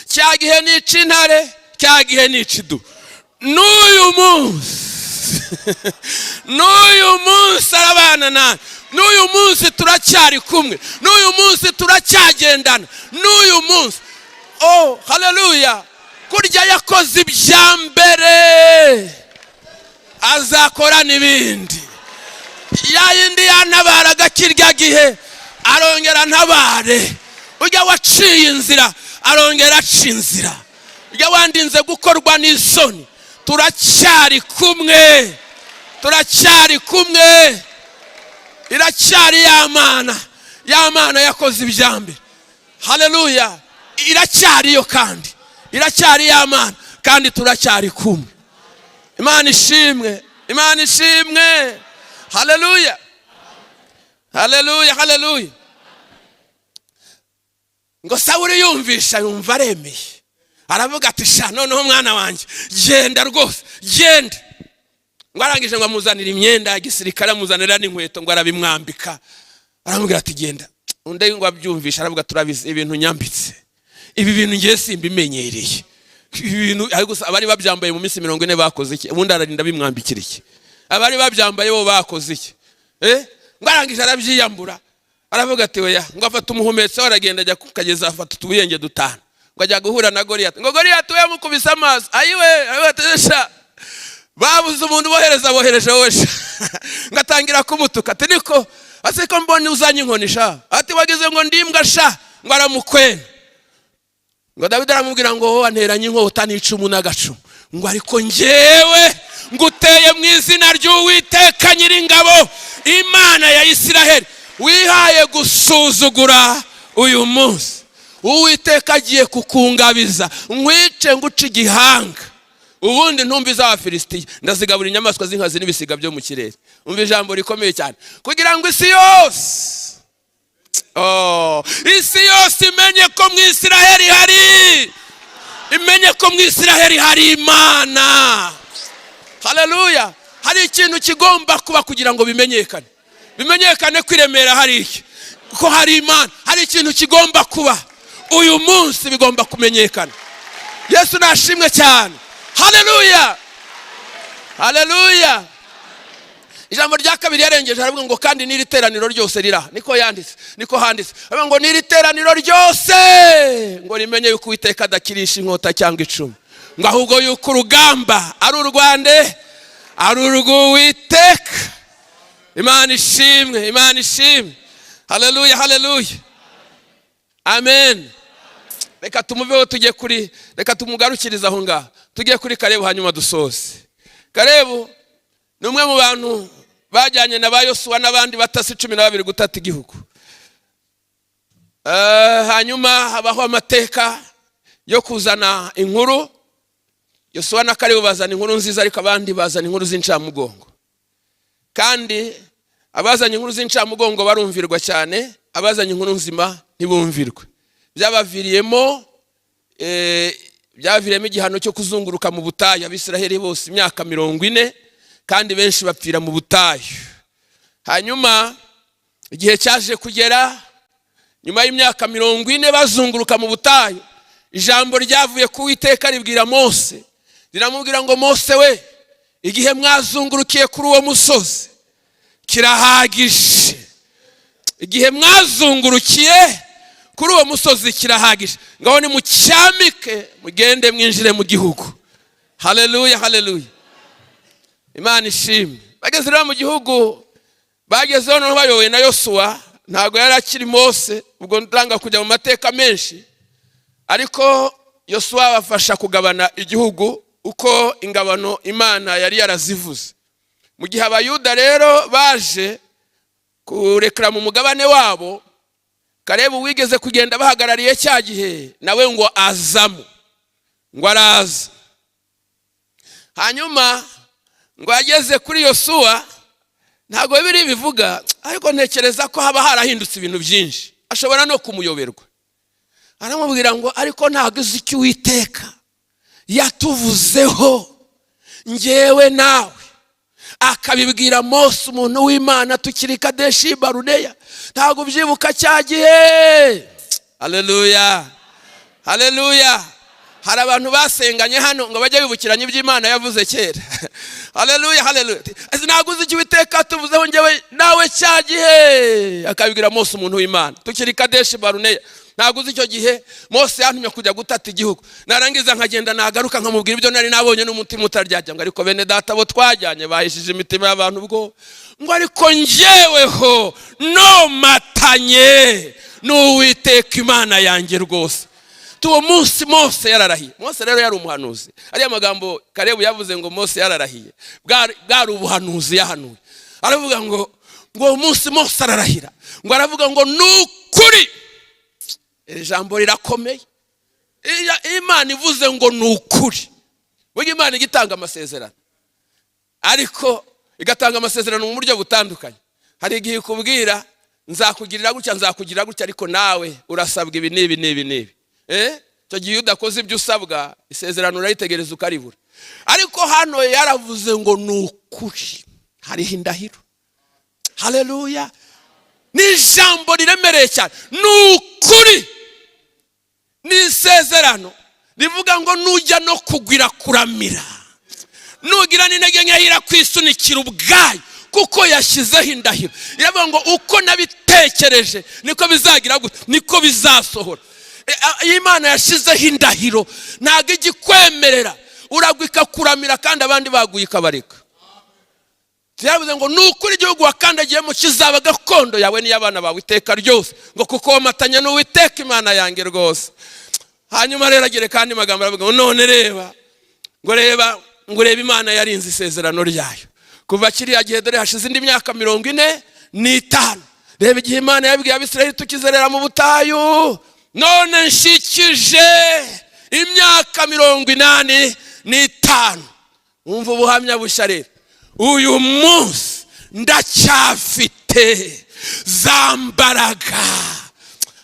Speaker 2: Cya gihe n'icintare, cya gihe n'icidubu, n'uyu munsi arabana nanjye. N'uyu munsi turacyari kumwe, n'uyu munsi turacyagendana, n'uyu munsi. Oh, haleluya. Kurya yakoze ibya mbere, azakora n'ibindi. Ya yindi yantabaraga kirya gihe arongera ntabare. Ujya waciye inzira arongera aca inzira. Ujya wandinze gukorwa n'isoni, turacyari kumwe, turacyari kumwe. Iracyari ya Mana yakoze ibya mbere. Haleluya. Iracyari yo kandi, iracyari ya Mana kandi turacyari kumwe. Imana ishimwe, Imana ishimwe. Haleluya, haleluya, haleluya. Ngo Sawuli yumvisha, yumva aremeye, aravuga ati sha noneho mwana wanjye genda rwose, genda. Ngo arangije ngo amuzanira imyenda ya gisirikare, amuzanira n'inkweto ngo arabimwambika. Aramubwira ati genda. Undi ngo abyumvisha aravuga turabizi ibintu nyambitse, ibi bintu ngiye simbimenyereye. Ibintu ariko abari babyambaye mu minsi 40 bakoze iki? Ubundi ararinda bimwambikira iki? Abari babyambaye bo bakoze iki? Ngo arangije arabyiyambura, aravuga ati oya. Ngo afata umuhumetso aragenda ajya kukageza, afata utubuyenge dutanu. Ngo ajya guhura na Goliyati. Ngo Goliyati we yamukubise amaso, ayiwe atesha. Babuze umuntu bohereje wesha. Ngatangira kumutuka ati niko asiko mbone uzanye inkoni sha, ati wagize ngo ndimbwa sha. Ngo aramukwena. Ngo Dawidi aramubwira ngo anteranye inkota n'icumu n'agacumu. Ngo ariko njyewe nguteye mu izina ry'Uwiteka Nyiringabo, Imana ya Isiraheli, wihaye gusuzugura uyu munsi. Uwiteka agiye kukungabiza, nkwice nguce igihanga. Ubundi ntumbi z'Abafilisitiya ndazigabura inyamaswa z'inkazi n'ibisiga byo mu kirere. Umva ijambo rikomeye cyane, kugira ngo isi yose, isi yose imenye ko mu Isiraheli hari, imenye ko mu Isiraheli hari Imana. Haleluya. Hari ikintu kigomba kuba kugira ngo bimenyekane. Bimenyekane ko i Remera hari iki, ko hari Imana. Hari ikintu kigomba kuba. Uyu munsi bigomba kumenyekana. Yesu nashimwe cyane. Haleluya, haleluya. Ijambo rya kabiri yarengeje aravuga ngo kandi n'iri teraniro ryose rira. Niko yanditse, niko handitse. Aravuga ngo n'iri teraniro ryose ngo rimenye yuko Uwiteka adakirisha inkota cyangwa icumu, ngo ahubwo yuko urugamba ari urwande, ari urw'Uwiteka. Imana ishimwe, Imana ishimwe. Haleluya, haleluya. Amen. Reka tumuveho tujye kuri, reka tumugarukiriza aho ngaho. Tujye kuri Kalebu hanyuma dusose. Kalebu ni umwe mu bantu bajyanye na ba Yosuwa n'abandi batasi 12 gutata igihugu. Hanyuma habaho amateka yo kuzana inkuru. Yosuwa na Kalebu bazana inkuru nziza, ariko abandi bazana inkuru z'incamugongo. Kandi abazanye inkuru z'incamugongo barumvirwa cyane, abazanye inkuru nzima ntibumvirwe. Byabaviriyemo igihano cyo kuzunguruka mu butayu Abisiraheli bose imyaka 40, kandi benshi bapfira mu butayu. Hanyuma igihe cyaje kugera, nyuma y'imyaka 40 bazunguruka mu butayu, ijambo ryavuye ku Uwiteka ribwira Mose, riramubwira ngo Mose we, igihe mwazungurukiye kuri uwo musozi kirahagije. Igihe mwazungurukiye kuri uwo musozi kirahagije, ngaho ni mucyamike mugende mwinjire mu gihugu. Haleluya, haleluya. Imana ishimwe. Bageze mu gihugu, bagezeho no bayobowe na Yosuwa. Ntago yari akiri Mose, ubwo ndanga kujya mu mateka menshi, ariko Yosuwa bafasha kugabana igihugu uko ingabano Imana yari yarazivuze. Mu gihe Abayuda rero baje kurekera mu mugabane wabo, Kalebu wigeze kugenda bahagarariye cya gihe nawe ngo azamo, ngo araza. hanyuma ngo ageze kuri Yosuwa, ntabwo biri bivuga, ariko ntekereza ko haba harahindutse ibintu byinshi, ashobora no kumuyoberwa. Aramubwira ngo ariko ntabwo uzi icyo Uwiteka yatuvuzeho njyewe nawe, akabibwira Mose umuntu w'Imana tukiri Kadeshi Baruneya. Ntabwo ubyibuka cya gihe? Haleluya, haleluya. Hari abantu basenganye hano ngo bajye bibukiranya iby'Imana yavuze kera. Haleluya, haleluya. Ntabwo uzi icyo Uwiteka tuvuzeho njyewe nawe cya gihe, akabibwira Mose umuntu w'Imana tukiri Kadeshi Baruneya. Ntabwo uzi icyo gihe Mose yantumye kujya gutata igihugu, narangiza nkagenda nagaruka nkamubwira ibyo nari nabonye n'umutima utaryajya, ngo ariko bene data bo twajyanye bahishije imitima y'abantu ubwo, ngo ariko njyeweho nomatanye n'Uwiteka Imana yanjye rwose. Tuwo munsi Mose yararahiye. Mose rero yari umuhanuzi. Ariya magambo Kalebu yavuze ngo Mose yararahiye, bwari ubuhanuzi yahanuye. Aravuga ngo umunsi Mose ararahira, ngo aravuga ngo nukuri. Ijambo rirakomeye. Imana ivuze ngo nukuri. Burya Imana igitanga amasezerano, ariko igatanga amasezerano mu buryo butandukanye. Hari igihe ikubwira nzakugirira gutya, ariko nawe urasabwa ibi n'ibi. Icyo gihe udakoze ibyo usabwa, isezerano urayitegereza ukaribura. Ariko hano yaravuze ngo nukuri, hariho indahiro. Haleluya. Ni ijambo riremereye cyane. Nukuri ni isezerano rivuga ngo nujya no kugwira kuramira, nugira n'intege nkeya kwisunikira ubwayo, kuko yashyizeho indahiro. Iravuga ngo uko nabitekereje niko bizagira gute, niko bizasohora. Imana yashyizeho indahiro, ntabwo igikwemerera uragwika kuramira kandi abandi baguye ikabareka. Yavuze ngo nukuri igihugu wakandagiyemo kizaba gakondo yawe n'iy'abana bawe iteka ryose, ngo kuko wamatanya n'Uwiteka Imana yanjye rwose. Hanyuma rero agere kandi magambo aravuga ngo none reba, ngo reba Imana yarinze isezerano ryayo kuva kiriya gihe, dore hashize indi myaka 45. Reba igihe Imana yabwiye Abisirayeli tukizerera mu butayu, none nshikije imyaka 85. Umva ubuhamya bushya rero. Uyu munsi ndacyafite za mbaraga.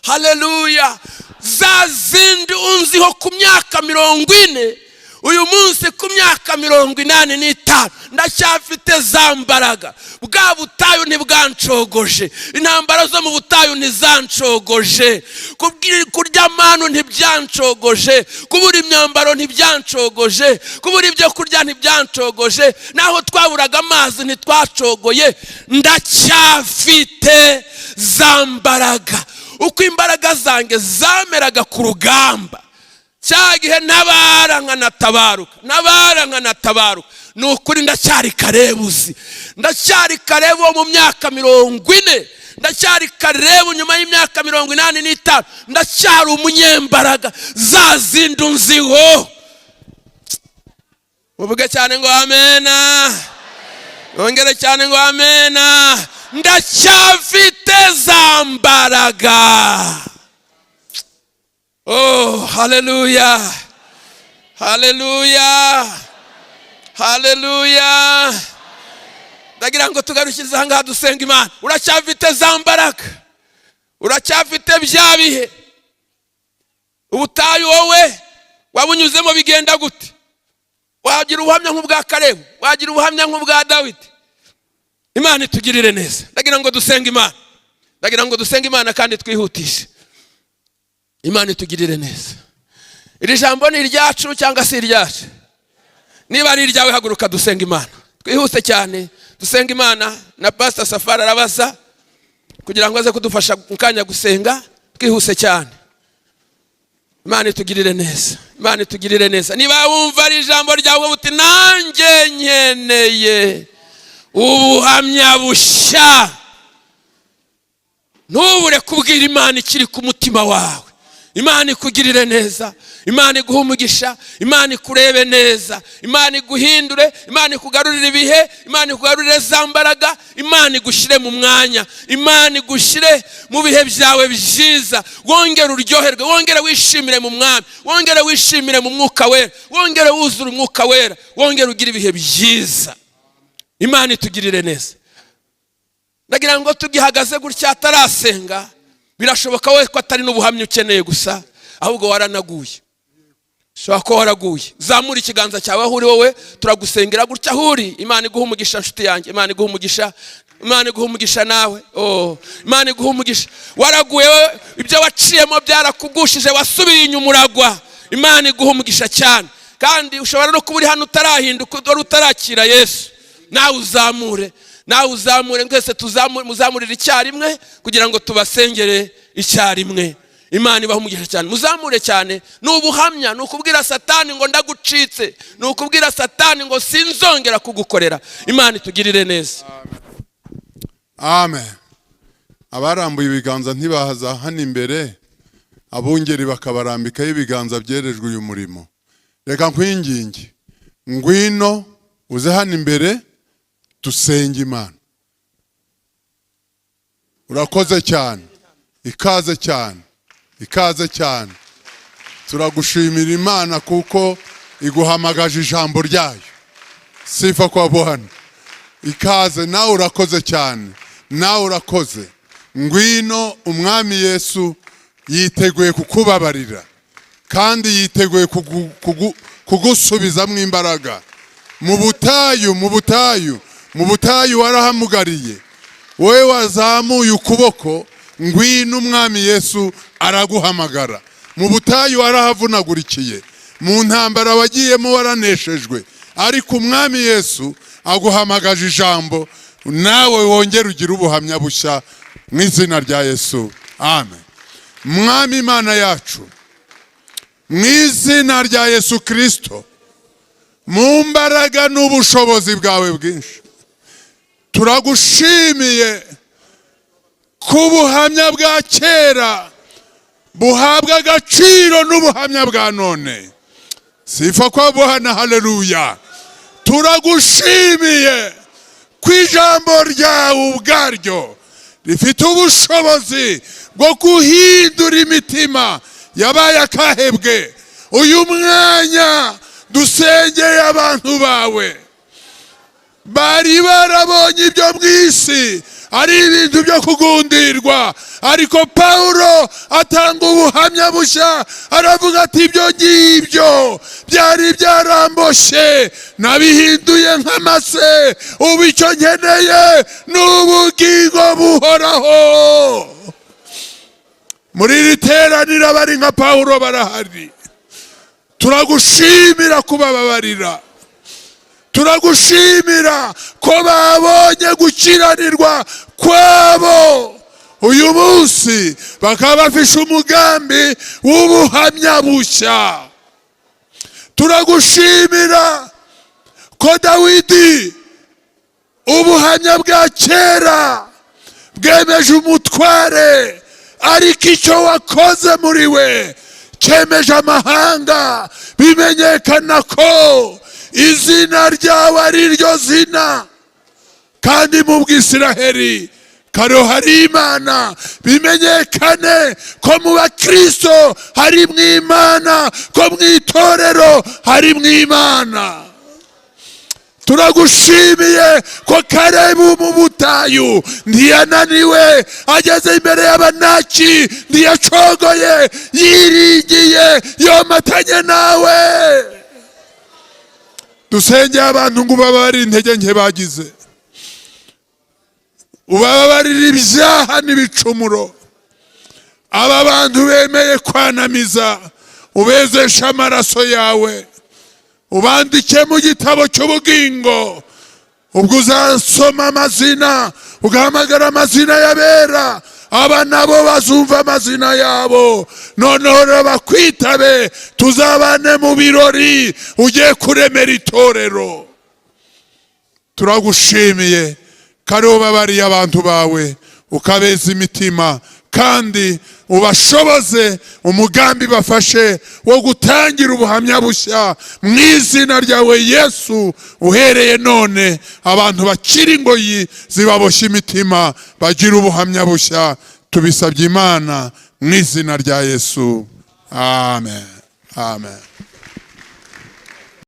Speaker 2: Haleluya. Za zindi unziho ku myaka 40, uyu munsi ku myaka 85 ndacyafite za mbaraga. Bwa butayu ntibwancogoje, intambara zo mu butayu ntizancogoje, kurya manu ntibyancogoje, kubura imyambaro ntibyancogoje, kubura ibyo kurya ntibyancogoje, naho twaburaga amazi ntitwacogoye. Ndacyafite za mbaraga. Uko imbaraga zanjye zameraga ku rugamba, cya gihe ntabara nkanatabaruka, nukuri ndacyari Karebuzi. Ndacyari Karebu wo mu myaka 40, ndacyari Karebu nyuma y'imyaka 85, ndacyari umunyembaraga za zindi unziho. Muvuge cyane ngo amena. Ongere cyane ngo amena. Ndacyafite za mbaraga. Oh, haleluya, haleluya, haleluya. Ndagira ngo tugarukirize aha ngaha dusenga Imana. Uracyafite za mbaraga, uracyafite bya bihe. Ubutayu wowe wabunyuzemo bigenda gute? Wagira ubuhamya nk'ubwa Kalebu, wagira ubuhamya nk'ubwa Dawidi. Imana itugirire neza. Ndagira ngo dusenga Imana, ndagira ngo dusenga Imana kandi twihutishe. Imana itugirire neza. Iri jambo ni iryacu cyangwa si iryacu? Niba ari iryawe haguruka dusenga Imana. Twihuse cyane dusenga Imana, na Pastor Safari arabaza kugira ngo aze kudufasha mukanya gusenga. Twihuse cyane. Imana itugirire neza, Imana itugirire neza. Niba wumva ari ijambo ryawe buti nanjye nkeneye ubuhamya bushya, ntubure kubwira Imana ikiri ku mutima wawe. Imana ikugirire neza, Imana iguhe umugisha, Imana ikurebe neza, Imana iguhindure, Imana ikugarurire ibihe, Imana ikugarurire za mbaraga, Imana igushyire mu mwanya, Imana igushyire mu bihe byawe byiza. Wongere uryoherwe, wongere wishimire mu mwami, wongere wishimire mu mwuka wera, wongere wuzure umwuka wera, wongere ugire ibihe byiza. Imana itugirire neza. Ndagira ngo tugihagaze gutya atarasenga, birashoboka we ko atari n'ubuhamya ukeneye gusa, ahubwo waranaguye. Shobora ko waraguye. Zamura ikiganza cyawe aho uri wowe, turagusengera gutya aho uri. Imana iguhe umugisha nshuti yanjye, Imana iguhe umugisha, Imana iguhe umugisha nawe. Imana iguhe umugisha. Waraguye we, ibyo waciyemo byarakugushije, wasubiye inyuma uragwa. Imana iguhe umugisha cyane. Kandi ushobora no kuba uri hano utarahinduka, utarakira Yesu. Nawe uzamure, nawe uzamure, twese muzamurire icyarimwe kugira ngo tubasengere icyarimwe. Imana ibaha umugisha cyane. Muzamure cyane. N'ubuhamya, n'ukubwira Satani ngo ndagucitse, n'ukubwira Satani ngo sinzongera kugukorera. Imana itugirire neza.
Speaker 3: Amen. Abarambuye ibiganza ntibahaza hano imbere, abungeri bakabarambikaho ibiganza byerejwe uyu murimo. Reka nkwinginge, ngwino uze hano imbere dusenge Imana. Urakoze cyane, ikaze cyane, ikaze cyane. Turagushimira Imana kuko iguhamagaje ijambo ryayo. Sifa kwa Bwana. Ikaze, nawe urakoze cyane, nawe urakoze. Ngwino, umwami Yesu yiteguye kukubabarira kandi yiteguye kugusubizamo imbaraga. Mu butayu warahamugariye, wowe wazamuye ukuboko, ngwino umwami Yesu araguhamagara. Mu butayu warahavunagurikiye, mu ntambara wagiyemo waraneshejwe, ariko umwami Yesu aguhamagaje ijambo, nawe wongere ugire ubuhamya bushya mu izina rya Yesu. Amen. Mwami Imana yacu, mu izina rya Yesu Kristo, mu mbaraga n'ubushobozi bwawe bwinshi, turagushimiye ku buhamya bwa kera buhabwa agaciro n'ubuhamya bwa none. Sifa kwa Bwana, haleluya. Turagushimiye ku ijambo ryawe ubwaryo rifite ubushobozi bwo guhindura imitima yabaye akahebwe. Uyu mwanya dusengeye abantu bawe bari barabonye ibyo mw'isi ari ibintu byo kugundirwa, ariko Paulo atanga ubuhamya bushya, aravuga ati ibyo ngibyo byari byaramboshye nabihinduye nk'amase, ubu icyo nkeneye ni ubugingo buhoraho. Muri iri teraniro bari nka Paulo barahari. Turagushimira kubababarira, turagushimira ko babonye gukiranirwa kwabo uyu munsi, bakaba bafishe umugambi w'ubuhamya bushya. Turagushimira ko Dawidi ubuhamya bwa kera bwemeje umutware, ariko icyo wakoze muri we cyemeje amahanga, bimenyekana ko izina ryawe ari ryo zina, kandi mu Bwisiraheli karo hari Imana. Bimenyekane ko mu bakristo hari mu Imana, ko mu itorero hari mu Imana. Turagushimiye ko Kalebu mu butayu ntiyananiwe, ageze imbere y'Abanaki ntiyacogoye, yiringiye, yomatanye nawe. Dusengeye abantu ngo ubabarire intege nke bagize, ubabarire ibyaha n'ibicumuro. Aba bantu bemeye kwanamiza, ubezesha amaraso yawe, ubandike mu gitabo cy'ubugingo. Ubwo uzasoma amazina, ugahamagara amazina y'abera, aba nabo bazumva amazina yabo, noneho bakwitabe, tuzabane mu birori ugiye kuremera itorero. Turagushimiye kari ubabariye abantu bawe, ukabeza imitima, kandi ubashoboze umugambi bafashe wo gutangira ubuhamya bushya mu izina ryawe Yesu. Uhereye none abantu bakiri ingoyi zibaboshye imitima bagira ubuhamya bushya, tubisabye Imana mu izina rya Yesu, amen, amen.